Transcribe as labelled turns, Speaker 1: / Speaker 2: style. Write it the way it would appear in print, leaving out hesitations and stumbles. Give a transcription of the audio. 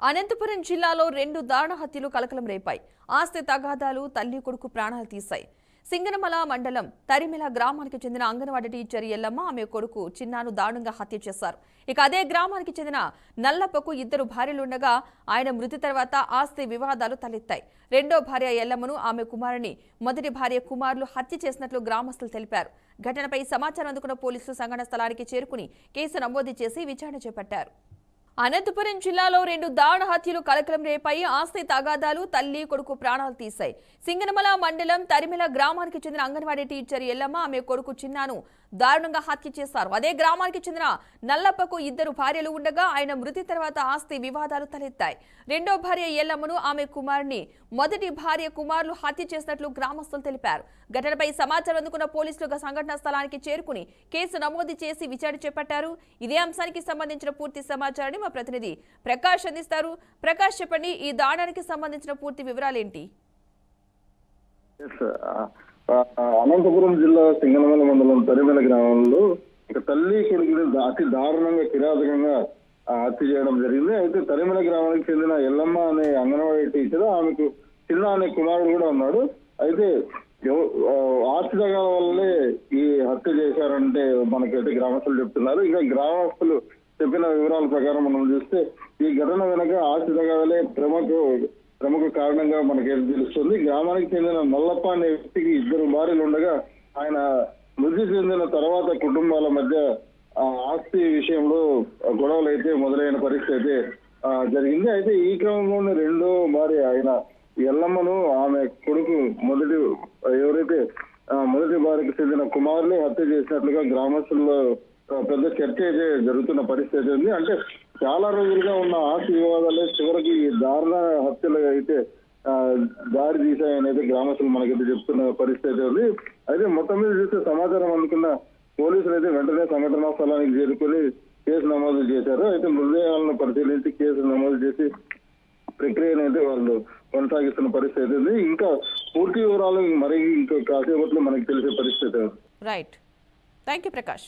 Speaker 1: అనంతపురం జిల్లాలో 2 దారుణ హత్యలు కలకలం రేపాయి. ఆస్తి తగాదాలు తల్లి కొడుకు ప్రాణాలు తీశాయి. సింగనమల మండలం తరిమెల గ్రామానికి చెందిన అంగన్వాడీ టీచర్ ఎల్లమ్మ ఆమె కొడుకు చిన్నాను దారుణంగా హత్య చేశారు. ఇక అదే గ్రామానికి చెందిన నల్లప్పకు 2 భార్యలుండగా ఆయన మృతి తర్వాత ఆస్తి వివాదాలు తలెత్తాయి. రెండో భార్య ఎల్లమ్మను ఆమె కుమారుని మొదటి భార్య కుమారులు హత్య చేసినట్లు గ్రామస్తులు తెలిపారు. ఘటనపై సమాచారం అందుకున్న పోలీసులు సంఘటన స్థలానికి చేరుకుని కేసు నమోదు చేసి విచారణ చేపట్టారు. అనంతపురం జిల్లాలో 2 దారుణ హత్యలు కలకలం రేపాయి. ఆస్తి తగాదాలు తల్లి కొడుకు ప్రాణాలు తీశాయి. సింగనమల మండలం తరిమెల గ్రామానికి చెందిన అంగన్వాడీ టీచర్ ఎల్లమ్మ ఆమె కొడుకు చిన్నాను దారుణంగా హత్య చేశారు. అదే గ్రామానికి చెందిన నల్లప్పకు 2 భార్యలు ఉండగా ఆయన మృతి తర్వాత ఆస్తి వివాదాలు తలెత్తాయి. రెండో భార్య ఎల్లమ్మను ఆమె కుమారుని మొదటి భార్య కుమారులు హత్య చేసినట్లు గ్రామస్తులు తెలిపారు. ఘటనపై సమాచారం అందుకున్న పోలీసులు సంఘటనా స్థలానికి చేరుకుని కేసు నమోదు చేసి విచారణ చేపట్టారు. ఇదే అంశానికి సంబంధించిన పూర్తి సమాచారాన్ని మా ప్రతినిధి ప్రకాష్ అందిస్తారు. ప్రకాష్, చెప్పండి, ఈ దారుణానికి సంబంధించిన పూర్తి వివరాలేంటి?
Speaker 2: అనంతపురం జిల్లా సింగనమల మండలం తరిమెల గ్రామంలో ఒక తల్లి కొడుకుని అతి దారుణంగా కిరాతకంగా హత్య చేయడం జరిగింది. అయితే తరిమెల గ్రామానికి చెందిన ఎల్లమ్మ అనే అంగన్వాడీ టీచర్, ఆమెకు చిన్న అనే కుమారుడు కూడా ఉన్నాడు. అయితే ఆస్తిగాల వల్లే ఈ హత్య చేశారంటే మనకైతే గ్రామస్తులు చెప్తున్నారు. ఇంకా గ్రామస్తులు చెప్పిన వివరాల ప్రకారం మనం చూస్తే ఈ ఘటన వెనక ఆస్తిగాలే ప్రముఖ కారణంగా మనకి తెలుస్తుంది. గ్రామానికి చెందిన నల్లప్ప అనే వ్యక్తికి 2 భార్యలు ఉండగా ఆయన మృతి చెందిన తర్వాత కుటుంబాల మధ్య ఆస్తి విషయంలో గొడవలు అయితే మొదలైన పరిస్థితి అయితే జరిగింది. అయితే ఈ క్రమంలోనే రెండో భార్య ఆయన ఎల్లమ్మను ఆమె కొడుకు ఎవరైతే మొదటి భార్యకు చెందిన కుమారులే హత్య చేసినట్లుగా గ్రామస్తుల్లో పెద్ద చర్చ అయితే జరుగుతున్న పరిస్థితి ఉంది. అంటే చాలా రోజులుగా ఉన్న ఆస్తి వివాదాలే చివరికి దారుణ హత్యలు అయితే దారి తీశాయని అయితే గ్రామస్తులు మనకైతే చెప్తున్న పరిస్థితి ఉంది. అయితే మొత్తం మీద చూస్తే సమాచారం అందుకున్న పోలీసులు అయితే వెంటనే సంఘటనా స్థలానికి చేరుకొని కేసు నమోదు చేశారు. అయితే మృతదేహాలను పరిశీలించి కేసు నమోదు చేసి ప్రక్రియను అయితే వాళ్ళు కొనసాగిస్తున్న పరిస్థితి ఉంది. ఇంకా పూర్తి వివరాలు ఇంకా కాసేపట్లో మనకి తెలిసే పరిస్థితి.
Speaker 1: Right, thank you Prakash.